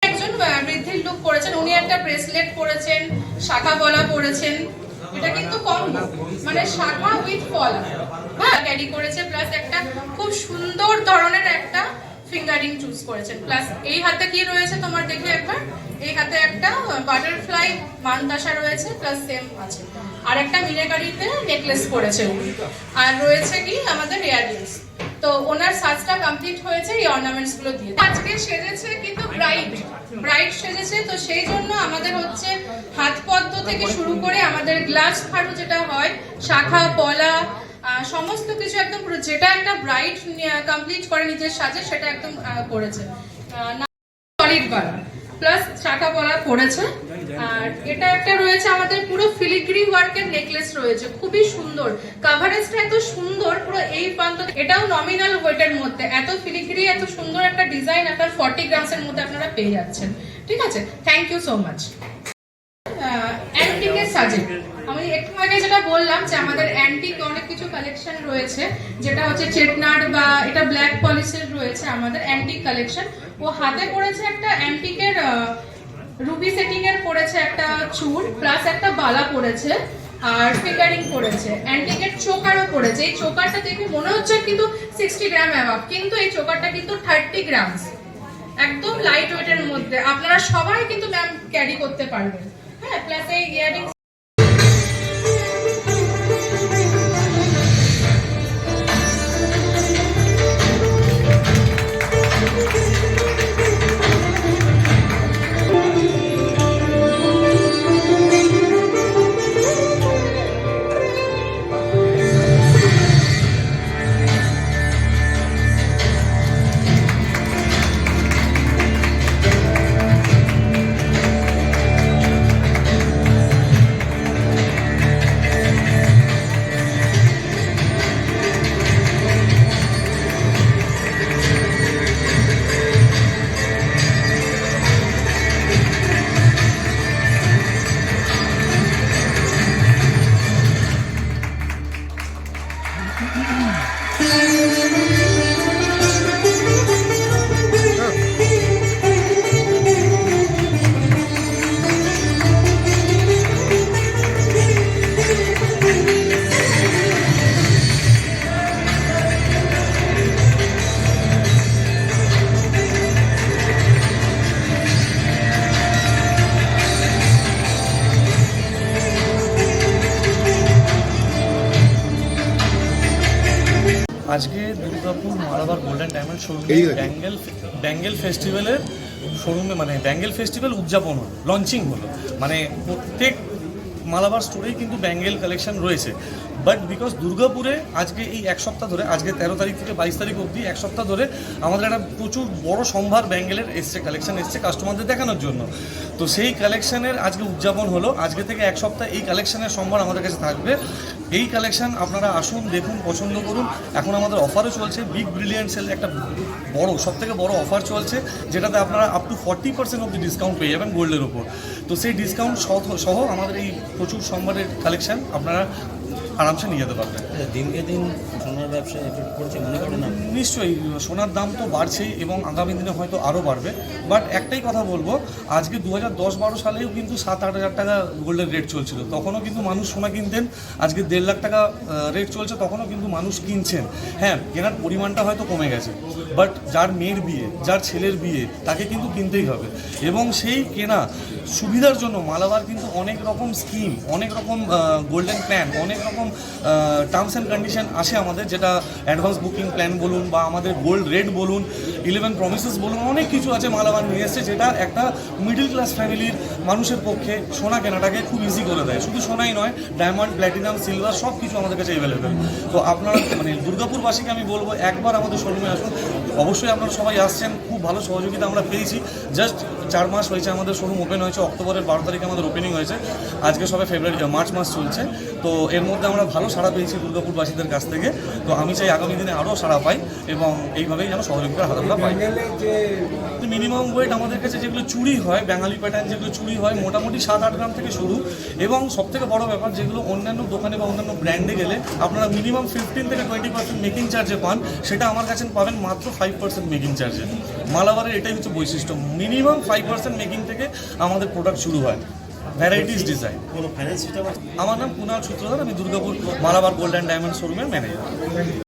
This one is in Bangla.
একজন বৃদ্ধির লুক পরেছেন, উনি একটা ব্রেসলেট পরেছেন, শাখা পলা পরেছেন, এটা কিন্তু কম্বো, মানে শাখা উইথ পলা ক্যারি করেছে, প্লাস একটা খুব সুন্দর ধরনের একটা ফিঙ্গারিং চুজ করেছেন। প্লাস এই হাতে কি রয়েছে তোমার দেখে একবার, এই হাতে একটা বাটারফ্লাই মানতাসা রয়েছে, প্লাস সেম আছে, আর একটা মিনাকারিতে নেকলেস পরেছে উনি, আর রয়েছে কি আমাদের ইয়াররিংস। তো ওনার সাজটা কমপ্লিট হয়েছে এই অর্নামেন্টস গুলো দিয়ে। আজকে সেজেছে কিন্তু ব্রাইট সেজেছে, তো সেই জন্য আমাদের হচ্ছে হাত পদ্ম থেকে শুরু করে আমাদের গ্লাস ফাড়ু যেটা হয়, শাখা পলা সমস্ত কিছু একদম পুরো যেটা একটা ব্রাইট কমপ্লিট করে নিজের সাজে, সেটা একদম করেছে। সলিড বালা প্লাস শাখা পলা করেছে। আর এটা একটা রয়েছে আমাদের পুরো ফিলিগ্রি ওয়ার্কের নেকলেস রয়েছে, খুবই সুন্দর, কভারেজটা এত সুন্দর পুরো এই প্রান্ত। এটাও নমিনাল ওয়েটের মধ্যে, এত ফিলিগ্রি এত সুন্দর একটা ডিজাইন আপনার 40 গ্রামসের মধ্যে আপনারা পেয়ে যাচ্ছেন। ঠিক আছে, থ্যাংক ইউ সো মাচ। অ্যান্টিকের সাজে আমি একটু আগে যেটা বললাম যে আমাদের অ্যান্টিক অনেক কিছু কালেকশন রয়েছে, যেটা হচ্ছে চেটনাট বা এটা ব্ল্যাক পলিশের রয়েছে আমাদের অ্যান্টিক কালেকশন। ও হাতে পড়েছে একটা অ্যান্টিকের রুবি সেটিং এর পড়েছে একটা চূড়, প্লাস একটা বালা পড়েছে, আর ফিঙ্গারিং পড়েছে, অ্যান্টিকের চোকারও পড়েছে। এই চোকারটা দেখে মনে হচ্ছে কিন্তু 60 গ্রাম অ্যাবাভ, কিন্তু এই চোকারটা কিন্তু 30 গ্রামস, একদম লাইট ওয়েটের মধ্যে, আপনারা সবাই কিন্তু ম্যাম ক্যারি করতে পারবেন। হ্যাঁ, প্লাস এই ইয়ারিং আজকে দুর্গাপুর মালাবার গোল্ডেন ডায়মন্ড শোরুমে ব্যাঙ্গেল ফেস্টিভ্যালের শোরুমে, মানে ব্যাঙ্গেল ফেস্টিভ্যাল উদযাপন হলো, লঞ্চিং হলো, মানে প্রত্যেক মালাবার স্টোরেই কিন্তু ব্যাঙ্গেল কালেকশন রয়েছে। বাট বিকজ দুর্গাপুরে আজকে এই এক সপ্তাহ ধরে, আজকে 13 তারিখ থেকে 22 তারিখ অবধি এক সপ্তাহ ধরে আমাদের একটা প্রচুর বড় সম্ভার ব্যাঙ্গেলের কালেকশন এসছে কাস্টমারদের দেখানোর জন্য। তো সেই কালেকশানের আজকে উদযাপন হলো। আজকে থেকে এক সপ্তাহ এই কালেকশানের সম্ভার আমাদের কাছে থাকবে। এই কালেকশান আপনারা আসুন, দেখুন, পছন্দ করুন। এখন আমাদের অফারও চলছে, বিগ ব্রিলিয়ান্ট সেল একটা বড়, সবথেকে বড় অফার চলছে, যেটাতে আপনারা আপ টু 40% অবধি ডিসকাউন্ট পেয়ে যাবেন গোল্ডের ওপর। তো সেই ডিসকাউন্ট সহ আমাদের এই প্রচুর সম্ভারের কালেকশান আপনারা আরামসে নিয়ে যেতে পারবেন। দিনকে দিন সোনার ব্যবসা এফেক্ট করছে মনে করেন না? নিশ্চয়ই, সোনার দাম তো বাড়ছেই এবং আগামী দিনে হয়তো আরও বাড়বে। বাট একটাই কথা বলবো, আজকে 2010-12 সালেও কিন্তু 7-8 হাজার টাকা গোল্ডের রেট চলছিল, তখনও কিন্তু মানুষ সোনা কিনতেন। আজকে 1.5 লাখ টাকা রেট চলছে, তখনও কিন্তু মানুষ কিনছেন। হ্যাঁ, কেনার পরিমাণটা হয়তো কমে গেছে, বাট যার মেয়ের বিয়ে, যার ছেলের বিয়ে, তাকে কিন্তু কিনতেই হবে। এবং সেই কেনা সুবিধার জন্য মালাবার কিন্তু অনেক রকম স্কিম, অনেক রকম গোল্ডেন প্ল্যান, অনেক রকম টার্মস অ্যান্ড কন্ডিশন আসে আমাদের, যেটা অ্যাডভান্স বুকিং প্ল্যান বলুন বা আমাদের গোল্ড রেট বলুন, 11 প্রমিসেস বলুন, অনেক কিছু আছে মালাবার নিয়ে এসছে, যেটা একটা মিডল ক্লাস ফ্যামিলির মানুষের পক্ষে সোনা কেনাটাকে খুব ইজি করে দেয়। শুধু সোনাই নয়, ডায়মন্ড, প্ল্যাটিনাম, সিলভার সব কিছু আমাদের কাছে অ্যাভেলেবেল। তো আপনারা মানে দুর্গাপুরবাসীকে আমি বলবো একবার আমাদের শোরুমে আসুন, অবশ্যই আপনারা সবাই আসছেন, খুব ভালো সহযোগিতা আমরা পেয়েছি। জাস্ট 4 মাস হয়েছে আমাদের শোরুম ওপেন হয়েছে, অক্টোবরের 12 তারিখে আমাদের ওপেনিং হয়েছে, আজকে সবে মার্চ মাস চলছে। তো এর মধ্যে আমরা ভালো সাড়া পেয়েছি দুর্গাপুরবাসীদের কাছ থেকে। তো আমি চাই আগামী দিনে আরও সাড়া পাই এবং এইভাবেই যেন সহযোগিতার হাত আমরা পাই। মিনিমাম ওয়েট আমাদের কাছে যেগুলো চুড়ি হয়, বাঙালি প্যাটার্ন যেগুলো চুড়ি হয়, মোটামুটি 7-8 গ্রাম থেকে শুরু। এবং সবথেকে বড় ব্যাপার, যেগুলো অন্যান্য দোকানে বা অন্যান্য ব্র্যান্ডে গেলে আপনারা মিনিমাম 15 থেকে 20% মেকিং চার্জে পান, সেটা আমার কাছে পাবেন মাত্র 5% মেকিং চার্জে। মালাবারের এটাই হচ্ছে বৈশিষ্ট্য, মিনিমাম 5% মেকিং থেকে আমাদের প্রোডাক্ট শুরু হয়, ভ্যারাইটিস ডিজাইন। কোনো ফাইন্যান্স সিস্টেম আছে? আমার নাম কুনাল সূত্রধর, আমি Durgapur Malabar gold and diamond শোরুমের ম্যানেজার।